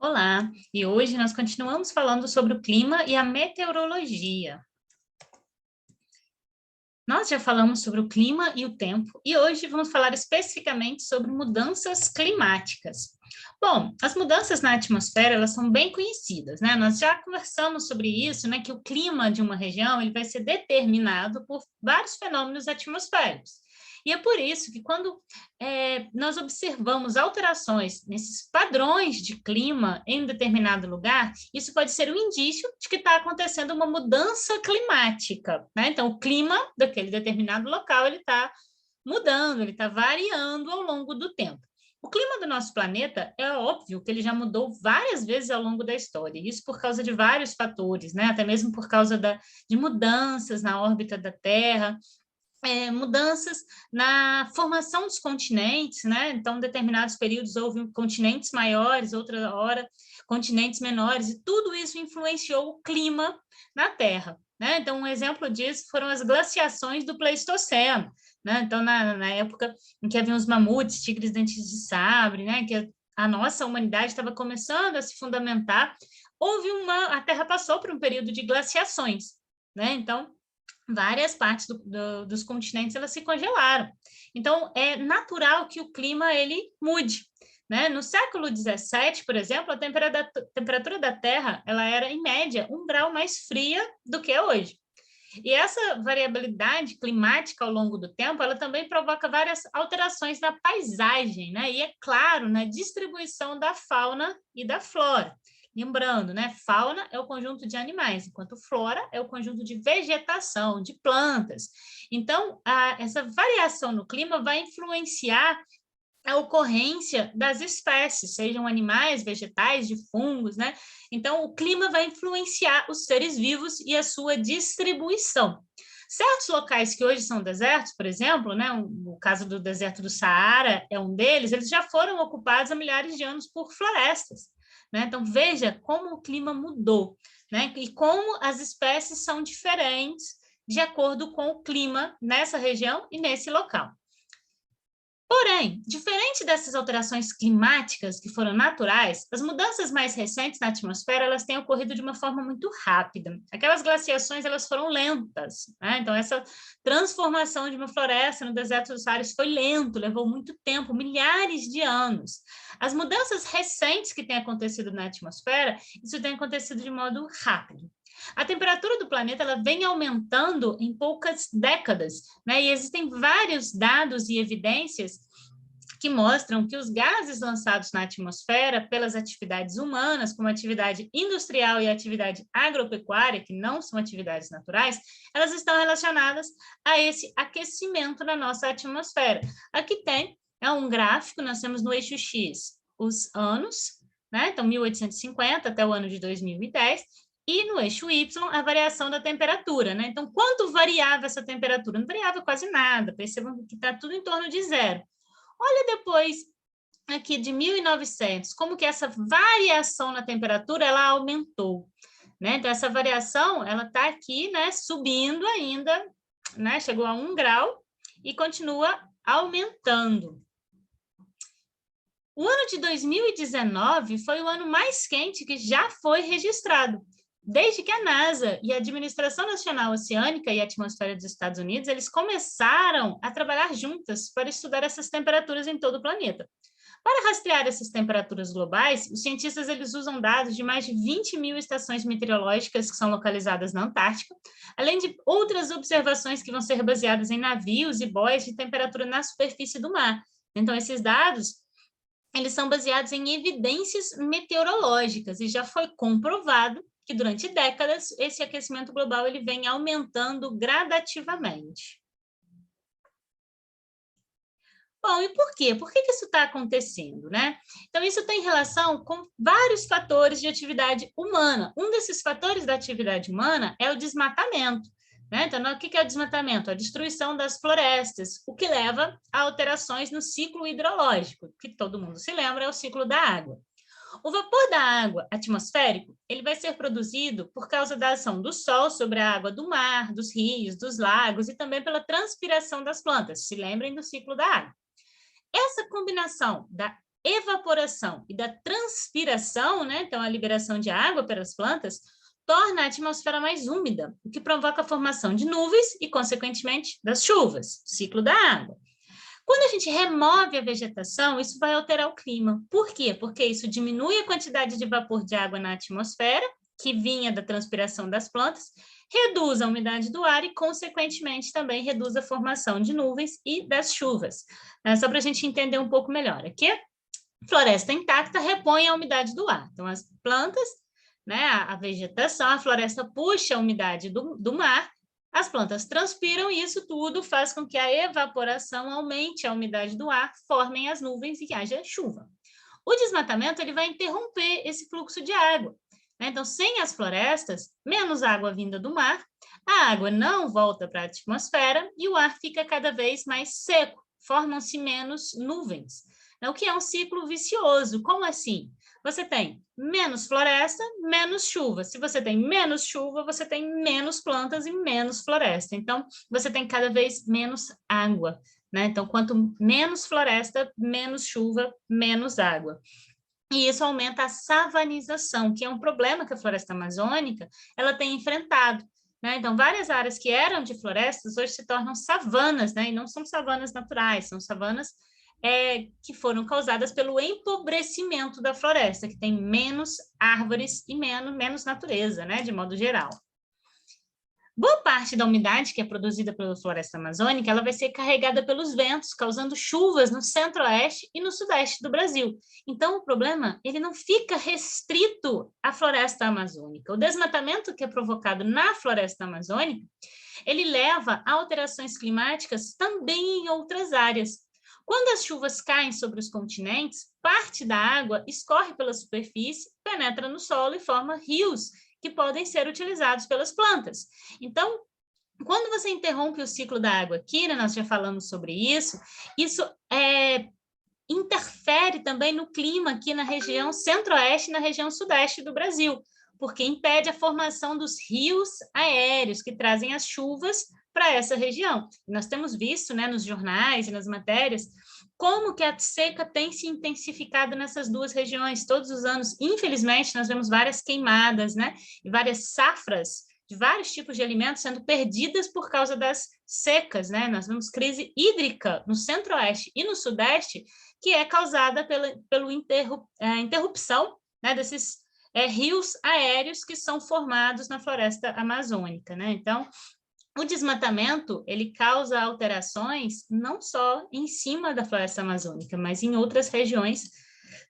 Olá, e hoje nós continuamos falando sobre o clima e a meteorologia. Nós já falamos sobre o clima e o tempo, e hoje vamos falar especificamente sobre mudanças climáticas. Bom, as mudanças na atmosfera, elas são bem conhecidas, né? Nós já conversamos sobre isso, né? Que o clima de uma região, ele vai ser determinado por vários fenômenos atmosféricos. E é por isso que quando nós observamos alterações nesses padrões de clima em um determinado lugar, isso pode ser um indício de que está acontecendo uma mudança climática, né? Então, o clima daquele determinado local, ele está mudando, ele está variando ao longo do tempo. O clima do nosso planeta é óbvio que ele já mudou várias vezes ao longo da história, isso por causa de vários fatores, né? Até mesmo por causa de mudanças na órbita da Terra, mudanças na formação dos continentes, né? Então, em determinados períodos houve continentes maiores, outra hora continentes menores, e tudo isso influenciou o clima na Terra, né? Então, um exemplo disso foram as glaciações do Pleistoceno, né? Então, na época em que haviam os mamutes, tigres dentes de sabre, né? Que a nossa humanidade estava começando a se fundamentar, a Terra passou por um período de glaciações, né? Então, várias partes dos continentes elas se congelaram. Então, é natural que o clima ele mude, né? No século XVII, por exemplo, a temperatura da Terra ela era, em média, 1 grau mais fria do que é hoje. E essa variabilidade climática ao longo do tempo, ela também provoca várias alterações na paisagem, né? E, é claro, na distribuição da fauna e da flora. Lembrando, né? Fauna é o conjunto de animais, enquanto flora é o conjunto de vegetação, de plantas. Então, essa variação no clima vai influenciar a ocorrência das espécies, sejam animais, vegetais, de fungos, né? Então, o clima vai influenciar os seres vivos e a sua distribuição. Certos locais que hoje são desertos, por exemplo, né, o caso do deserto do Saara é um deles, eles já foram ocupados há milhares de anos por florestas, né? Então, veja como o clima mudou, né? E como as espécies são diferentes de acordo com o clima nessa região e nesse local. Porém, diferente dessas alterações climáticas que foram naturais, as mudanças mais recentes na atmosfera elas têm ocorrido de uma forma muito rápida. Aquelas glaciações elas foram lentas, né? Então essa transformação de uma floresta no deserto do Saara foi lento, levou muito tempo, milhares de anos. As mudanças recentes que têm acontecido na atmosfera, isso tem acontecido de modo rápido. A temperatura do planeta ela vem aumentando em poucas décadas, né? E existem vários dados e evidências que mostram que os gases lançados na atmosfera pelas atividades humanas, como atividade industrial e atividade agropecuária, que não são atividades naturais, elas estão relacionadas a esse aquecimento na nossa atmosfera. Aqui tem um gráfico, nós temos no eixo X os anos, né? Então 1850 até o ano de 2010, e no eixo Y, a variação da temperatura, né? Então, quanto variava essa temperatura? Não variava quase nada, percebam que está tudo em torno de zero. Olha depois aqui de 1900, como que essa variação na temperatura, ela aumentou, né? Então, essa variação, ela está aqui, né, subindo ainda, né? Chegou a 1 grau e continua aumentando. O ano de 2019 foi o ano mais quente que já foi registrado, desde que a NASA e a Administração Nacional Oceânica e Atmosfera dos Estados Unidos, eles começaram a trabalhar juntas para estudar essas temperaturas em todo o planeta. Para rastrear essas temperaturas globais, os cientistas eles usam dados de mais de 20 mil estações meteorológicas que são localizadas na Antártica, além de outras observações que vão ser baseadas em navios e boias de temperatura na superfície do mar. Então, esses dados eles são baseados em evidências meteorológicas e já foi comprovado que durante décadas esse aquecimento global ele vem aumentando gradativamente. Bom, e por quê? Por que isso está acontecendo, né? Então, isso tem relação com vários fatores de atividade humana. Um desses fatores da atividade humana é o desmatamento, né? Então, o que é o desmatamento? A destruição das florestas, o que leva a alterações no ciclo hidrológico, que todo mundo se lembra, é o ciclo da água. O vapor da água atmosférico, ele vai ser produzido por causa da ação do sol sobre a água do mar, dos rios, dos lagos e também pela transpiração das plantas. Se lembrem do ciclo da água. Essa combinação da evaporação e da transpiração, né? Então, a liberação de água pelas plantas, torna a atmosfera mais úmida, o que provoca a formação de nuvens e, consequentemente, das chuvas, ciclo da água. Quando a gente remove a vegetação, isso vai alterar o clima. Por quê? Porque isso diminui a quantidade de vapor de água na atmosfera, que vinha da transpiração das plantas, reduz a umidade do ar e, consequentemente, também reduz a formação de nuvens e das chuvas. Só para a gente entender um pouco melhor. Aqui, floresta intacta repõe a umidade do ar. Então, as plantas, né, a vegetação, a floresta puxa a umidade do mar, as plantas transpiram e isso tudo faz com que a evaporação aumente a umidade do ar, formem as nuvens e haja chuva. O desmatamento ele vai interromper esse fluxo de água, né? Então, sem as florestas, menos água vinda do mar, a água não volta para a atmosfera e o ar fica cada vez mais seco, formam-se menos nuvens. O que é um ciclo vicioso. Como assim? Você tem menos floresta, menos chuva. Se você tem menos chuva, você tem menos plantas e menos floresta. Então, você tem cada vez menos água, né? Então, quanto menos floresta, menos chuva, menos água. E isso aumenta a savanização, que é um problema que a floresta amazônica ela tem enfrentado. Né? Então, várias áreas que eram de florestas hoje se tornam savanas, né? E não são savanas naturais, são savanas que foram causadas pelo empobrecimento da floresta, que tem menos árvores e menos natureza, né? De modo geral. Boa parte da umidade que é produzida pela floresta amazônica, ela vai ser carregada pelos ventos, causando chuvas no centro-oeste e no sudeste do Brasil. Então, o problema, ele não fica restrito à floresta amazônica. O desmatamento que é provocado na floresta amazônica, ele leva a alterações climáticas também em outras áreas. Quando as chuvas caem sobre os continentes, parte da água escorre pela superfície, penetra no solo e forma rios, que podem ser utilizados pelas plantas. Então, quando você interrompe o ciclo da água aqui, né, nós já falamos sobre isso interfere também no clima aqui na região centro-oeste e na região sudeste do Brasil, porque impede a formação dos rios aéreos que trazem as chuvas para essa região. Nós temos visto, né, nos jornais e nas matérias, como que a seca tem se intensificado nessas duas regiões todos os anos. Infelizmente, nós vemos várias queimadas, né, e várias safras de vários tipos de alimentos sendo perdidas por causa das secas, né? Nós vemos crise hídrica no centro-oeste e no sudeste, que é causada pela interrupção, né, desses rios aéreos que são formados na floresta amazônica, né? Então, o desmatamento, ele causa alterações não só em cima da floresta amazônica, mas em outras regiões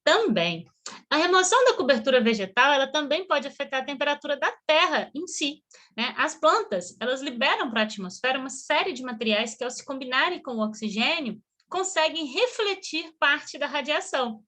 também. A remoção da cobertura vegetal, ela também pode afetar a temperatura da terra em si, né? As plantas, elas liberam para a atmosfera uma série de materiais que, ao se combinarem com o oxigênio, conseguem refletir parte da radiação.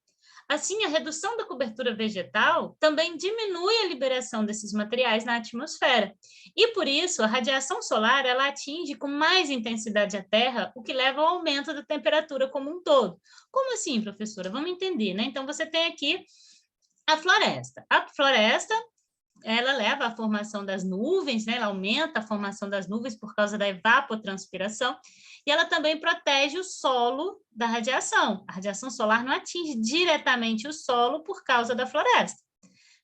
Assim, a redução da cobertura vegetal também diminui a liberação desses materiais na atmosfera. E, por isso, a radiação solar ela atinge com mais intensidade a Terra, o que leva ao aumento da temperatura como um todo. Como assim, professora? Vamos entender, né? Então, você tem aqui a floresta. A floresta ela leva à formação das nuvens, né? Ela aumenta a formação das nuvens por causa da evapotranspiração, e ela também protege o solo da radiação. A radiação solar não atinge diretamente o solo por causa da floresta,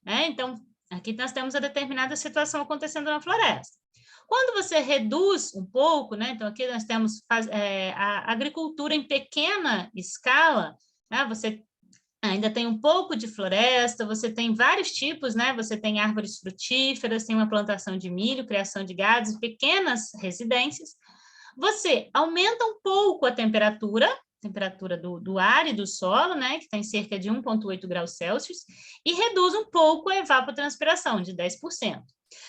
né? Então, aqui nós temos a determinada situação acontecendo na floresta. Quando você reduz um pouco, né? Então, aqui nós temos a agricultura em pequena escala, né? Você ainda tem um pouco de floresta, você tem vários tipos, né? Você tem árvores frutíferas, tem uma plantação de milho, criação de gados, pequenas residências. Você aumenta um pouco a temperatura do ar e do solo, né? Que está em cerca de 1,8 graus Celsius, e reduz um pouco a evapotranspiração, de 10%.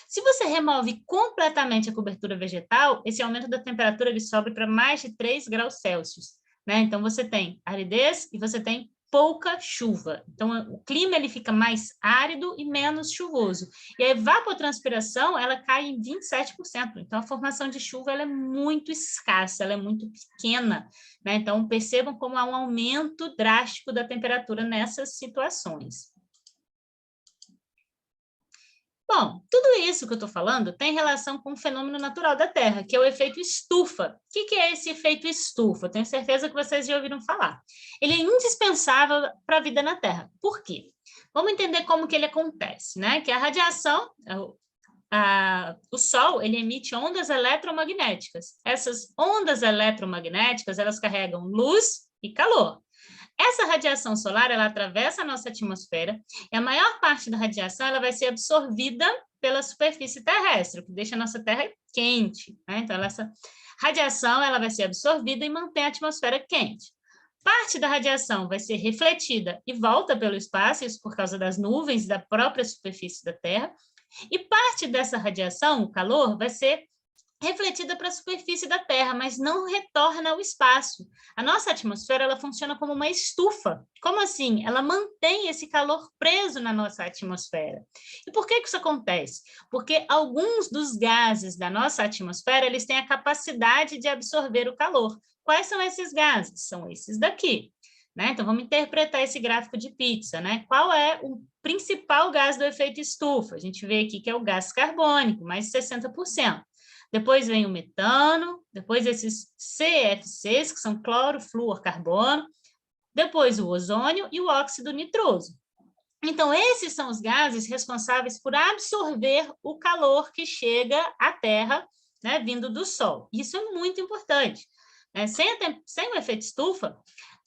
Se você remove completamente a cobertura vegetal, esse aumento da temperatura ele sobe para mais de 3 graus Celsius, né? Então, você tem aridez e você tem pouca chuva. Então, o clima ele fica mais árido e menos chuvoso. E a evapotranspiração, ela cai em 27%. Então, a formação de chuva ela é muito escassa, ela é muito pequena, né? Então, percebam como há um aumento drástico da temperatura nessas situações. Bom, tudo isso que eu estou falando tem relação com um fenômeno natural da Terra, que é o efeito estufa. O que é esse efeito estufa? Eu tenho certeza que vocês já ouviram falar. Ele é indispensável para a vida na Terra. Por quê? Vamos entender como que ele acontece, né? Que a radiação, o Sol, ele emite ondas eletromagnéticas. Essas ondas eletromagnéticas, elas carregam luz e calor. Essa radiação solar, ela atravessa a nossa atmosfera e a maior parte da radiação ela vai ser absorvida pela superfície terrestre, o que deixa a nossa Terra quente, né? Então, essa radiação ela vai ser absorvida e mantém a atmosfera quente. Parte da radiação vai ser refletida e volta pelo espaço, isso por causa das nuvens da própria superfície da Terra, e parte dessa radiação, o calor, vai ser refletida para a superfície da Terra, mas não retorna ao espaço. A nossa atmosfera ela funciona como uma estufa. Como assim? Ela mantém esse calor preso na nossa atmosfera. E por que isso acontece? Porque alguns dos gases da nossa atmosfera eles têm a capacidade de absorver o calor. Quais são esses gases? São esses daqui. Né? Então, vamos interpretar esse gráfico de pizza. Né? Qual é o principal gás do efeito estufa? A gente vê aqui que é o gás carbônico, mais de 60%. Depois vem o metano, depois esses CFCs, que são clorofluorcarbono, depois o ozônio e o óxido nitroso. Então, esses são os gases responsáveis por absorver o calor que chega à Terra, né, vindo do Sol. Isso é muito importante. Sem o efeito estufa,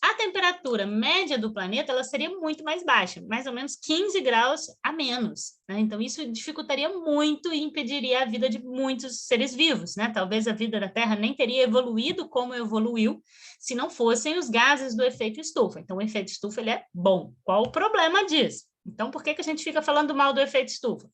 a temperatura média do planeta ela seria muito mais baixa, mais ou menos 15 graus a menos. Né? Então, isso dificultaria muito e impediria a vida de muitos seres vivos. Né? Talvez a vida da Terra nem teria evoluído como evoluiu se não fossem os gases do efeito estufa. Então, o efeito estufa ele é bom. Qual o problema disso? Então, por que a gente fica falando mal do efeito estufa?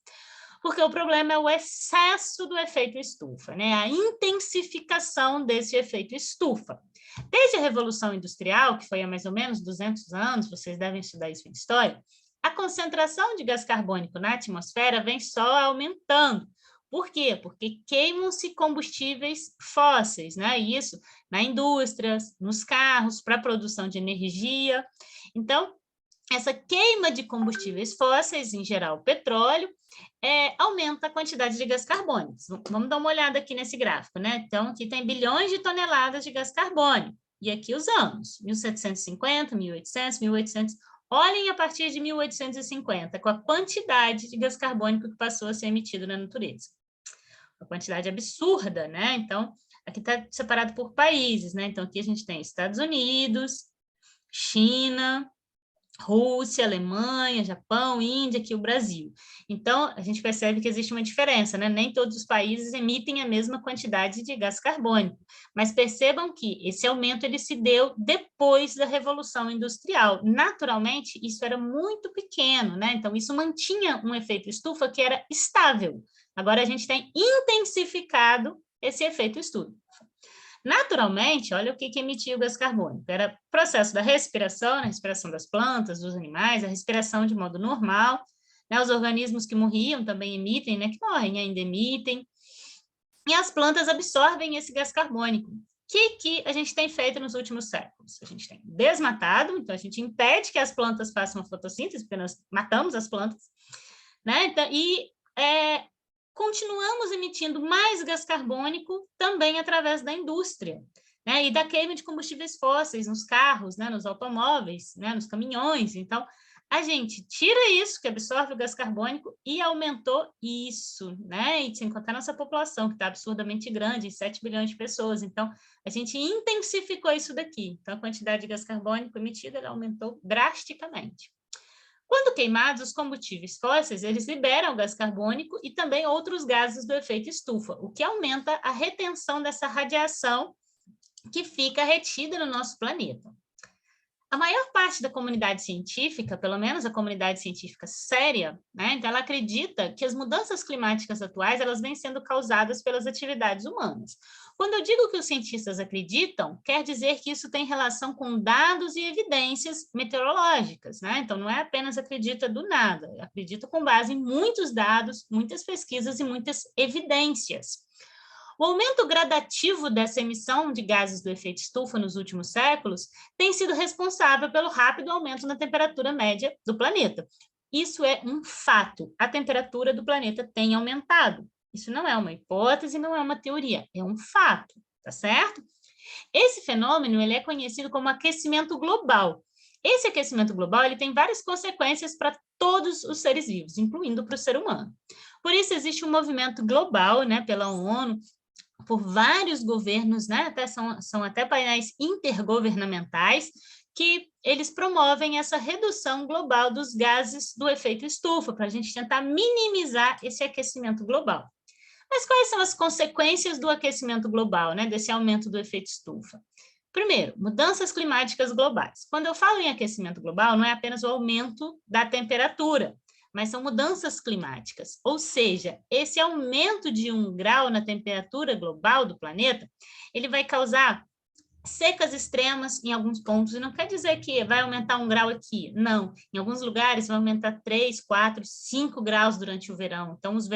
Porque o problema é o excesso do efeito estufa, né? A intensificação desse efeito estufa. Desde a Revolução Industrial, que foi há mais ou menos 200 anos, vocês devem estudar isso em história, a concentração de gás carbônico na atmosfera vem só aumentando. Por quê? Porque queimam-se combustíveis fósseis, né? Isso na indústria, nos carros, para a produção de energia. Então, essa queima de combustíveis fósseis, em geral petróleo, aumenta a quantidade de gás carbônico. Vamos dar uma olhada aqui nesse gráfico, né? Então, aqui tem bilhões de toneladas de gás carbônico. E aqui os anos, 1750, 1800, 1800. Olhem a partir de 1850, com a quantidade de gás carbônico que passou a ser emitido na natureza. Uma quantidade absurda, né? Então, aqui está separado por países, né? Então, aqui a gente tem Estados Unidos, China, Rússia, Alemanha, Japão, Índia, aqui o Brasil. Então, a gente percebe que existe uma diferença, né? Nem todos os países emitem a mesma quantidade de gás carbônico, mas percebam que esse aumento ele se deu depois da Revolução Industrial. Naturalmente, isso era muito pequeno, né? Então, isso mantinha um efeito estufa que era estável. Agora, a gente tem intensificado esse efeito estufa. Naturalmente, olha o que emitia o gás carbônico. Era o processo da respiração, a respiração das plantas, dos animais, a respiração de modo normal, né? Os organismos que morriam também emitem, né? Que morrem ainda emitem. E as plantas absorvem esse gás carbônico. O que a gente tem feito nos últimos séculos? A gente tem desmatado, então a gente impede que as plantas façam a fotossíntese, porque nós matamos as plantas, né? Então, continuamos emitindo mais gás carbônico também através da indústria, né? E da queima de combustíveis fósseis nos carros, né? Nos automóveis, né? Nos caminhões. Então, a gente tira isso que absorve o gás carbônico e aumentou isso, né? E sem contar nossa população, que está absurdamente grande, 7 bilhões de pessoas. Então, a gente intensificou isso daqui. Então, a quantidade de gás carbônico emitida ela aumentou drasticamente. Quando queimados, os combustíveis fósseis, eles liberam gás carbônico e também outros gases do efeito estufa, o que aumenta a retenção dessa radiação que fica retida no nosso planeta. A maior parte da comunidade científica, pelo menos a comunidade científica séria, né, então ela acredita que as mudanças climáticas atuais elas vêm sendo causadas pelas atividades humanas. Quando eu digo que os cientistas acreditam, quer dizer que isso tem relação com dados e evidências meteorológicas, né? Então não é apenas acredita do nada, acredita com base em muitos dados, muitas pesquisas e muitas evidências. O aumento gradativo dessa emissão de gases do efeito estufa nos últimos séculos tem sido responsável pelo rápido aumento na temperatura média do planeta. Isso é um fato. A temperatura do planeta tem aumentado. Isso não é uma hipótese, não é uma teoria, é um fato, tá certo? Esse fenômeno ele é conhecido como aquecimento global. Esse aquecimento global ele tem várias consequências para todos os seres vivos, incluindo para o ser humano. Por isso existe um movimento global, né, pela ONU, por vários governos, né, são até painéis intergovernamentais, que eles promovem essa redução global dos gases do efeito estufa, para a gente tentar minimizar esse aquecimento global. Mas quais são as consequências do aquecimento global, né, desse aumento do efeito estufa? Primeiro, mudanças climáticas globais. Quando eu falo em aquecimento global, não é apenas o aumento da temperatura, mas são mudanças climáticas. Ou seja, esse aumento de 1 grau na temperatura global do planeta, ele vai causar secas extremas em alguns pontos, e não quer dizer que vai aumentar 1 grau aqui, não. Em alguns lugares vai aumentar 3, 4, 5 graus durante o verão. Então, os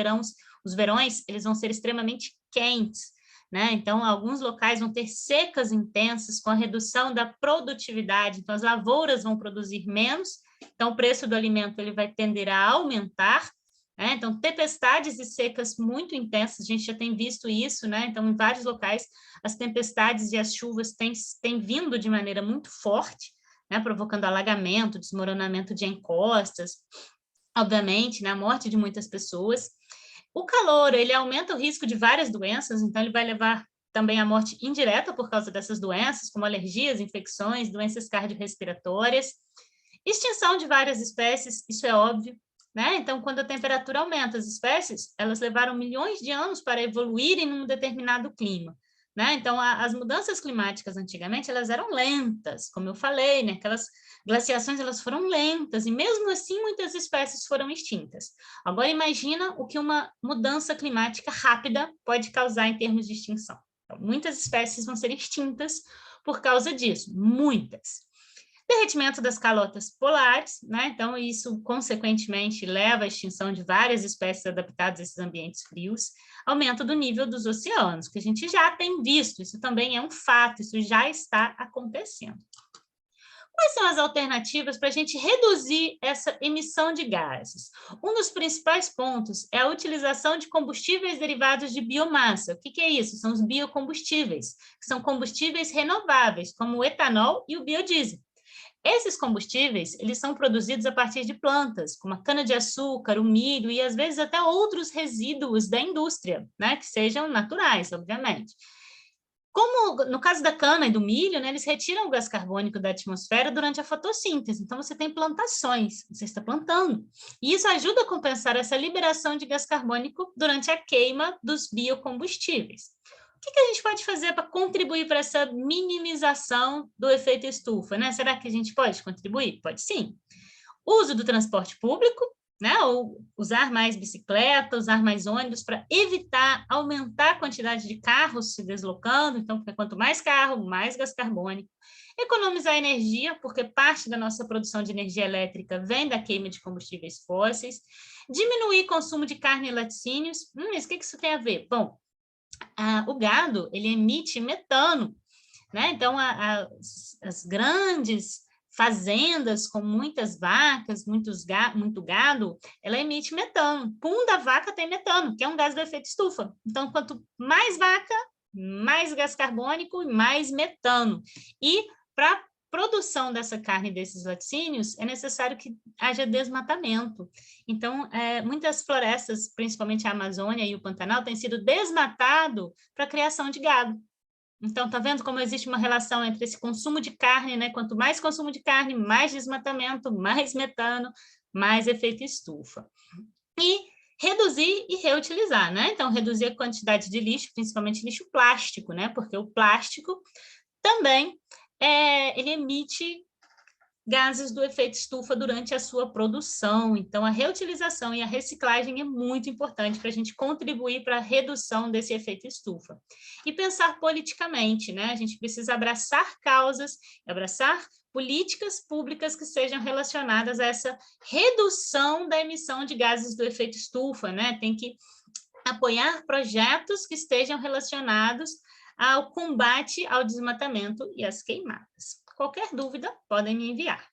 verões, eles vão ser extremamente quentes, né? Então, alguns locais vão ter secas intensas com a redução da produtividade, então as lavouras vão produzir menos, então o preço do alimento ele vai tender a aumentar, né? Então, tempestades e secas muito intensas, a gente já tem visto isso, né? Então, em vários locais, as tempestades e as chuvas têm vindo de maneira muito forte, né? Provocando alagamento, desmoronamento de encostas, obviamente, né? A morte de muitas pessoas. O calor, ele aumenta o risco de várias doenças, então ele vai levar também à morte indireta por causa dessas doenças, como alergias, infecções, doenças cardiorrespiratórias, extinção de várias espécies, isso é óbvio, né? Então, quando a temperatura aumenta, as espécies, elas levaram milhões de anos para evoluírem num determinado clima, né? Então, as mudanças climáticas antigamente, elas eram lentas, como eu falei, né? Aquelas glaciações, elas foram lentas, e mesmo assim, muitas espécies foram extintas. Agora, imagina o que uma mudança climática rápida pode causar em termos de extinção. Então, muitas espécies vão ser extintas por causa disso, muitas. Derretimento das calotas polares, né? Então, isso, consequentemente, leva à extinção de várias espécies adaptadas a esses ambientes frios, aumento do nível dos oceanos, que a gente já tem visto, isso também é um fato, isso já está acontecendo. Quais são as alternativas para a gente reduzir essa emissão de gases? Um dos principais pontos é a utilização de combustíveis derivados de biomassa. O que é isso? São os biocombustíveis, que são combustíveis renováveis, como o etanol e o biodiesel. Esses combustíveis, eles são produzidos a partir de plantas, como a cana-de-açúcar, o milho e, às vezes, até outros resíduos da indústria, né, que sejam naturais, obviamente. Como no caso da cana e do milho, né, eles retiram o gás carbônico da atmosfera durante a fotossíntese, então você tem plantações, você está plantando. E isso ajuda a compensar essa liberação de gás carbônico durante a queima dos biocombustíveis. O que a gente pode fazer para contribuir para essa minimização do efeito estufa, né? Será que a gente pode contribuir? Pode sim. Uso do transporte público, né? Ou usar mais bicicleta, usar mais ônibus para evitar aumentar a quantidade de carros se deslocando, então, porque quanto mais carro, mais gás carbônico. Economizar energia, porque parte da nossa produção de energia elétrica vem da queima de combustíveis fósseis. Diminuir o consumo de carne e laticínios. Mas o que isso tem a ver? Bom, o gado, ele emite metano, né? Então, as grandes fazendas com muitas vacas, muito gado, ela emite metano. Pum da vaca tem metano, que é um gás do efeito estufa. Então, quanto mais vaca, mais gás carbônico e mais metano. E para produção dessa carne e desses laticínios, é necessário que haja desmatamento. Então, muitas florestas, principalmente a Amazônia e o Pantanal, têm sido desmatado para a criação de gado. Então, está vendo como existe uma relação entre esse consumo de carne, né? Quanto mais consumo de carne, mais desmatamento, mais metano, mais efeito estufa. E reduzir e reutilizar, né? Então, reduzir a quantidade de lixo, principalmente lixo plástico, né? Porque o plástico também ele emite gases do efeito estufa durante a sua produção. Então, a reutilização e a reciclagem é muito importante para a gente contribuir para a redução desse efeito estufa. E pensar politicamente, né? A gente precisa abraçar causas, abraçar políticas públicas que sejam relacionadas a essa redução da emissão de gases do efeito estufa, né? Tem que apoiar projetos que estejam relacionados ao combate ao desmatamento e às queimadas. Qualquer dúvida, podem me enviar.